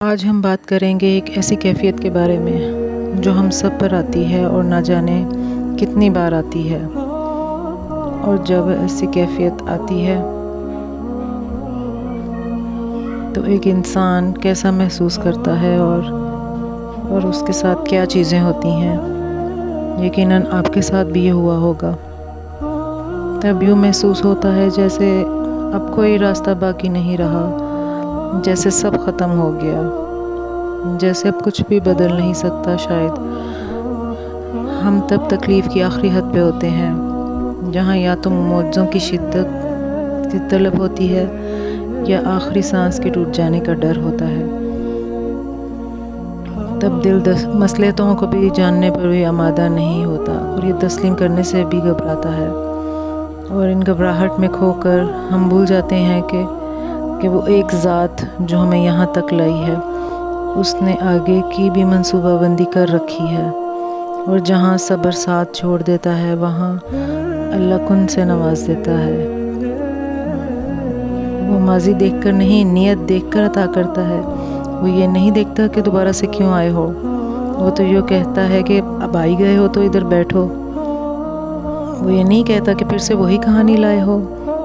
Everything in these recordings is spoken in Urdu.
آج ہم بات کریں گے ایک ایسی کیفیت کے بارے میں جو ہم سب پر آتی ہے اور نہ جانے کتنی بار آتی ہے، اور جب ایسی کیفیت آتی ہے تو ایک انسان کیسا محسوس کرتا ہے اور اس کے ساتھ کیا چیزیں ہوتی ہیں۔ یقیناً آپ کے ساتھ بھی یہ ہوا ہوگا۔ تب یوں محسوس ہوتا ہے جیسے اب کوئی راستہ باقی نہیں رہا، جیسے سب ختم ہو گیا، جیسے اب کچھ بھی بدل نہیں سکتا۔ شاید ہم تب تکلیف کی آخری حد پہ ہوتے ہیں جہاں یا تو معجزوں کی شدت کی طلب ہوتی ہے یا آخری سانس کے ٹوٹ جانے کا ڈر ہوتا ہے۔ تب دل مصلحتوں کو بھی جاننے پر بھی آمادہ نہیں ہوتا اور یہ تسلیم کرنے سے بھی گھبراتا ہے، اور ان گھبراہٹ میں کھو کر ہم بھول جاتے ہیں کہ وہ ایک ذات جو ہمیں یہاں تک لائی ہے، اس نے آگے کی بھی منصوبہ بندی کر رکھی ہے، اور جہاں صبر ساتھ چھوڑ دیتا ہے وہاں اللہ کن سے نواز دیتا ہے۔ وہ ماضی دیکھ کر نہیں، نیت دیکھ کر عطا کرتا ہے۔ وہ یہ نہیں دیکھتا کہ دوبارہ سے کیوں آئے ہو، وہ تو یہ کہتا ہے کہ اب آئی گئے ہو تو ادھر بیٹھو۔ وہ یہ نہیں کہتا کہ پھر سے وہی کہانی لائے ہو،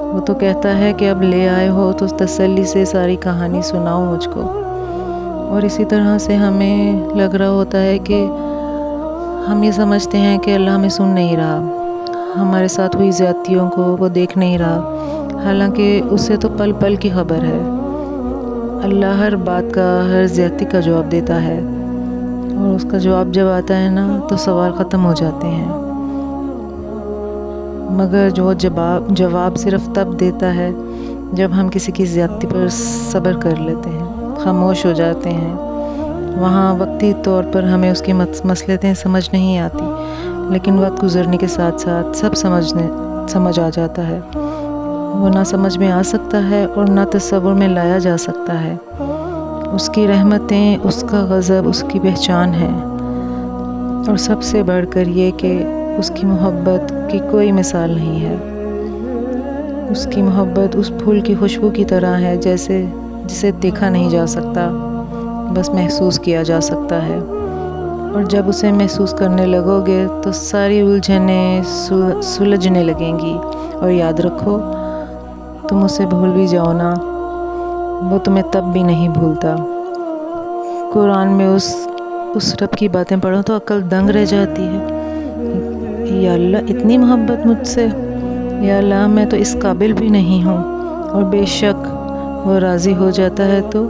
وہ تو کہتا ہے کہ اب لے آئے ہو تو تسلی سے ساری کہانی سناؤ مجھ کو۔ اور اسی طرح سے ہمیں لگ رہا ہوتا ہے کہ ہم یہ سمجھتے ہیں کہ اللہ ہمیں سن نہیں رہا، ہمارے ساتھ ہوئی زیادتیوں کو وہ دیکھ نہیں رہا، حالانکہ اسے تو پل پل کی خبر ہے۔ اللہ ہر بات کا، ہر زیادتی کا جواب دیتا ہے، اور اس کا جواب جب آتا ہے نا تو سوال ختم ہو جاتے ہیں۔ مگر جو جواب صرف تب دیتا ہے جب ہم کسی کی زیادتی پر صبر کر لیتے ہیں، خاموش ہو جاتے ہیں۔ وہاں وقتی طور پر ہمیں اس کی مصلحتیں سمجھ نہیں آتی، لیکن وقت گزرنے کے ساتھ ساتھ سب سمجھ آ جاتا ہے۔ وہ نہ سمجھ میں آ سکتا ہے اور نہ تصور میں لایا جا سکتا ہے۔ اس کی رحمتیں، اس کا غضب اس کی پہچان ہے، اور سب سے بڑھ کر یہ کہ اس کی محبت کی کوئی مثال نہیں ہے۔ اس کی محبت اس پھول کی خوشبو کی طرح ہے جسے دیکھا نہیں جا سکتا، بس محسوس کیا جا سکتا ہے، اور جب اسے محسوس کرنے لگو گے تو ساری الجھنیں سلجھنے لگیں گی۔ اور یاد رکھو، تم اسے بھول بھی جاؤ نا، وہ تمہیں تب بھی نہیں بھولتا۔ قرآن میں اس رب کی باتیں پڑھو تو عقل دنگ رہ جاتی ہے۔ یا اللہ اتنی محبت مجھ سے، یا اللہ میں تو اس قابل بھی نہیں ہوں، اور بے شک وہ راضی ہو جاتا ہے تو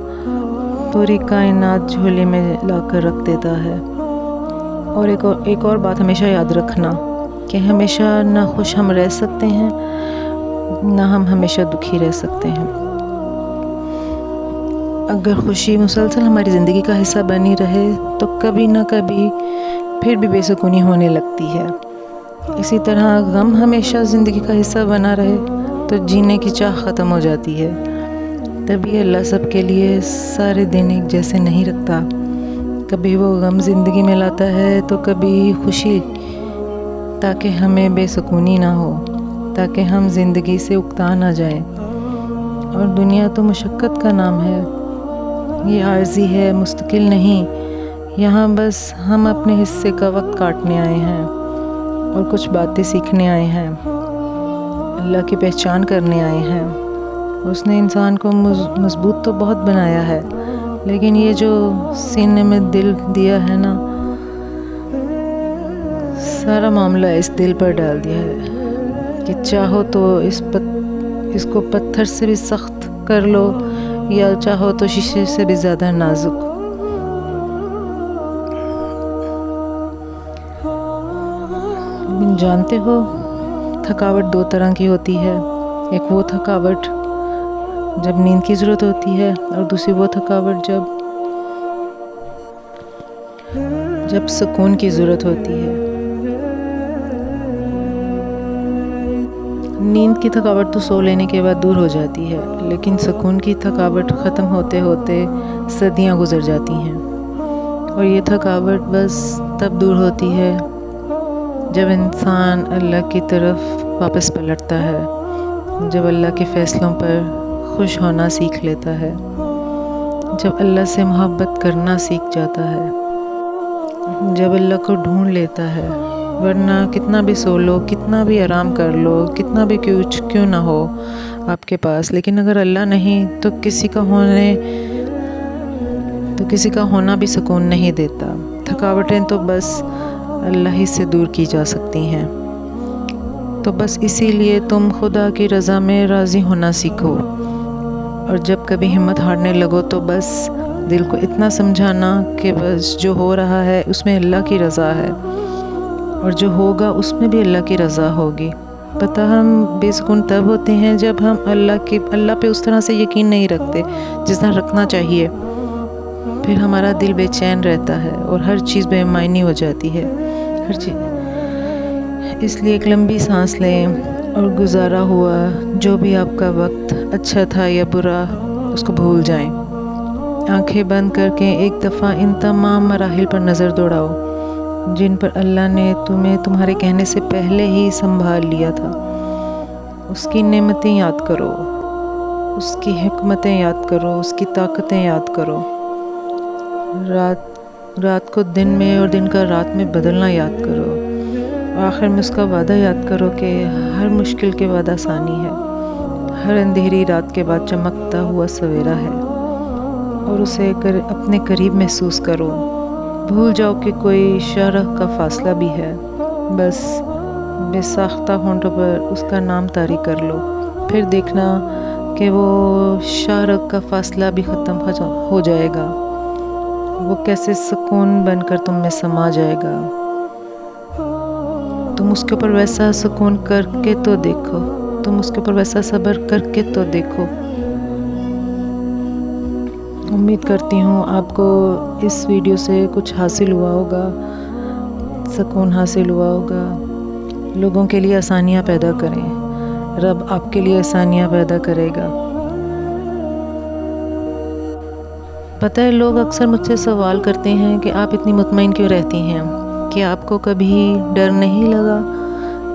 پوری کائنات جھولے میں لا کر رکھ دیتا ہے۔ اور ایک اور بات ہمیشہ یاد رکھنا کہ ہمیشہ نہ خوش ہم رہ سکتے ہیں، نہ ہم ہمیشہ دکھی رہ سکتے ہیں۔ اگر خوشی مسلسل ہماری زندگی کا حصہ بنی رہے تو کبھی نہ کبھی پھر بھی بے سکونی ہونے لگتی ہے۔ اسی طرح غم ہمیشہ زندگی کا حصہ بنا رہے تو جینے کی چاہ ختم ہو جاتی ہے۔ تبھی اللہ سب کے لیے سارے دن ایک جیسے نہیں رکھتا۔ کبھی وہ غم زندگی میں لاتا ہے تو کبھی خوشی، تاکہ ہمیں بے سکونی نہ ہو، تاکہ ہم زندگی سے اکتا نہ جائیں۔ اور دنیا تو مشقت کا نام ہے، یہ عارضی ہے، مستقل نہیں۔ یہاں بس ہم اپنے حصے کا وقت کاٹنے آئے ہیں اور کچھ باتیں سیکھنے آئے ہیں، اللہ کی پہچان کرنے آئے ہیں۔ اس نے انسان کو مضبوط تو بہت بنایا ہے، لیکن یہ جو سینے میں دل دیا ہے نا، سارا معاملہ اس دل پر ڈال دیا ہے کہ چاہو تو اس کو پتھر سے بھی سخت کر لو، یا چاہو تو شیشے سے بھی زیادہ نازک۔ جانتے ہو، تھکاوٹ دو طرح کی ہوتی ہے۔ ایک وہ تھکاوٹ جب نیند کی ضرورت ہوتی ہے، اور دوسری وہ تھکاوٹ جب سکون کی ضرورت ہوتی ہے۔ نیند کی تھکاوٹ تو سو لینے کے بعد دور ہو جاتی ہے، لیکن سکون کی تھکاوٹ ختم ہوتے ہوتے صدیاں گزر جاتی ہیں، اور یہ تھکاوٹ بس تب دور ہوتی ہے جب انسان اللہ کی طرف واپس پلٹتا ہے، جب اللہ کے فیصلوں پر خوش ہونا سیکھ لیتا ہے۔ جب اللہ سے محبت کرنا سیکھ جاتا ہے، جب اللہ کو ڈھونڈ لیتا ہے، ورنہ کتنا بھی سو لو، کتنا بھی آرام کر لو، کتنا بھی کیوں نہ ہو آپ کے پاس، لیکن اگر اللہ نہیں تو کسی کا ہونا بھی سکون نہیں دیتا۔ تھکاوٹیں تو بس اللہ ہی سے دور کی جا سکتی ہیں۔ تو بس اسی لیے تم خدا کی رضا میں راضی ہونا سیکھو، اور جب کبھی ہمت ہارنے لگو تو بس دل کو اتنا سمجھانا کہ بس جو ہو رہا ہے اس میں اللہ کی رضا ہے، اور جو ہوگا اس میں بھی اللہ کی رضا ہوگی۔ پتہ ہم بے سکون تب ہوتے ہیں جب ہم اللہ پہ اس طرح سے یقین نہیں رکھتے جس طرح رکھنا چاہیے، پھر ہمارا دل بے چین رہتا ہے اور ہر چیز بے معنی ہو جاتی ہے، ہر چیز۔ اس لیے ایک لمبی سانس لیں اور گزارا ہوا جو بھی آپ کا وقت اچھا تھا یا برا، اس کو بھول جائیں۔ آنکھیں بند کر کے ایک دفعہ ان تمام مراحل پر نظر دوڑاؤ جن پر اللہ نے تمہیں تمہارے کہنے سے پہلے ہی سنبھال لیا تھا۔ اس کی نعمتیں یاد کرو، اس کی حکمتیں یاد کرو، اس کی طاقتیں یاد کرو۔ رات کو دن میں اور دن کا رات میں بدلنا یاد کرو۔ آخر میں اس کا وعدہ یاد کرو کہ ہر مشکل کے بعد آسانی ہے، ہر اندھیری رات کے بعد چمکتا ہوا سویرا ہے، اور اسے اپنے قریب محسوس کرو۔ بھول جاؤ کہ کوئی شاہراہ کا فاصلہ بھی ہے، بس بے ساختہ ہونٹوں پر اس کا نام طاری کر لو، پھر دیکھنا کہ وہ شاہراہ کا فاصلہ بھی ختم ہو جائے گا، وہ کیسے سکون بن کر تم میں سما جائے گا۔ تم اس کے اوپر ویسا سکون کر کے تو دیکھو، تم اس کے اوپر ویسا صبر کر کے تو دیکھو۔ امید کرتی ہوں آپ کو اس ویڈیو سے کچھ حاصل ہوا ہوگا، سکون حاصل ہوا ہوگا۔ لوگوں کے لیے آسانیاں پیدا کریں، رب آپ کے لیے آسانیاں پیدا کرے گا۔ پتہ ہے لوگ اکثر مجھ سے سوال کرتے ہیں کہ آپ اتنی مطمئن کیوں رہتی ہیں، کہ آپ کو کبھی ڈر نہیں لگا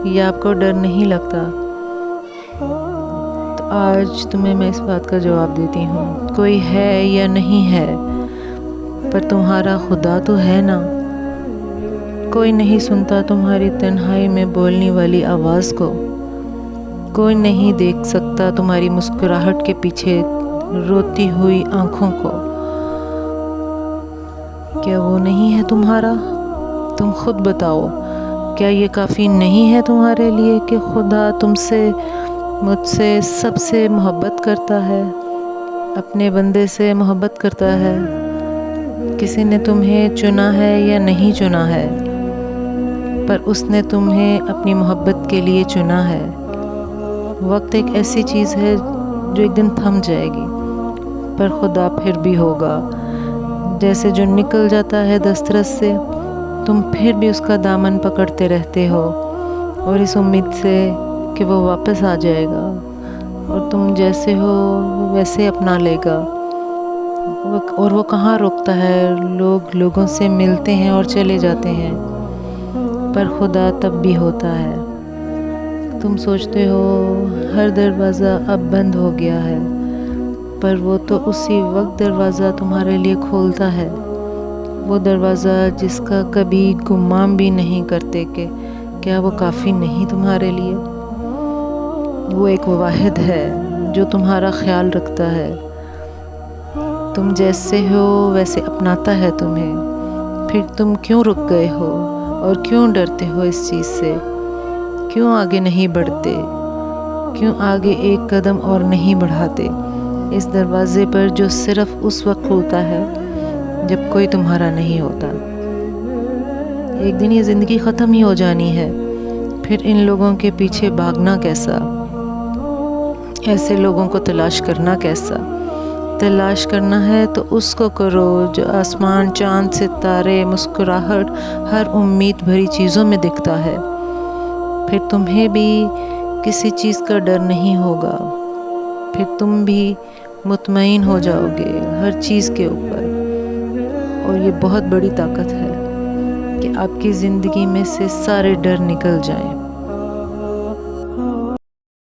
یا آپ کو ڈر نہیں لگتا؟ تو آج تمہیں میں اس بات کا جواب دیتی ہوں، کوئی ہے یا نہیں ہے، پر تمہارا خدا تو ہے نا۔ کوئی نہیں سنتا تمہاری تنہائی میں بولنے والی آواز کو، کوئی نہیں دیکھ سکتا تمہاری مسکراہٹ کے پیچھے روتی ہوئی آنکھوں کو۔ کیا وہ نہیں ہے تمہارا؟ تم خود بتاؤ، کیا یہ کافی نہیں ہے تمہارے لیے کہ خدا تم سے، مجھ سے، سب سے محبت کرتا ہے، اپنے بندے سے محبت کرتا ہے؟ کسی نے تمہیں چنا ہے یا نہیں چنا ہے، پر اس نے تمہیں اپنی محبت کے لیے چنا ہے۔ وقت ایک ایسی چیز ہے جو ایک دن تھم جائے گی، پر خدا پھر بھی ہوگا۔ جیسے جو نکل جاتا ہے دسترس سے، تم پھر بھی اس کا دامن پکڑتے رہتے ہو، اور اس امید سے کہ وہ واپس آ جائے گا اور تم جیسے ہو ویسے اپنا لے گا۔ اور وہ کہاں روکتا ہے، لوگوں سے ملتے ہیں اور چلے جاتے ہیں، پر خدا تب بھی ہوتا ہے۔ تم سوچتے ہو ہر دروازہ اب بند ہو گیا ہے، پر وہ تو اسی وقت دروازہ تمہارے لیے کھولتا ہے، وہ دروازہ جس کا کبھی گمان بھی نہیں کرتے کہ کیا وہ کافی نہیں تمہارے لیے۔ وہ ایک واحد ہے جو تمہارا خیال رکھتا ہے، تم جیسے ہو ویسے اپناتا ہے تمہیں۔ پھر تم کیوں رک گئے ہو اور کیوں ڈرتے ہو اس چیز سے؟ کیوں آگے نہیں بڑھتے؟ کیوں آگے ایک قدم اور نہیں بڑھاتے اس دروازے پر جو صرف اس وقت کھلتا ہے جب کوئی تمہارا نہیں ہوتا؟ ایک دن یہ زندگی ختم ہی ہو جانی ہے، پھر ان لوگوں کے پیچھے بھاگنا کیسا؟ ایسے لوگوں کو تلاش کرنا کیسا؟ تلاش کرنا ہے تو اس کو کرو جو آسمان، چاند، ستارے، مسکراہٹ، ہر امید بھری چیزوں میں دکھتا ہے۔ پھر تمہیں بھی کسی چیز کا ڈر نہیں ہوگا، پھر تم بھی مطمئن ہو جاؤ گے ہر چیز کے اوپر۔ اور یہ بہت بڑی طاقت ہے کہ آپ کی زندگی میں سے سارے ڈر نکل جائیں۔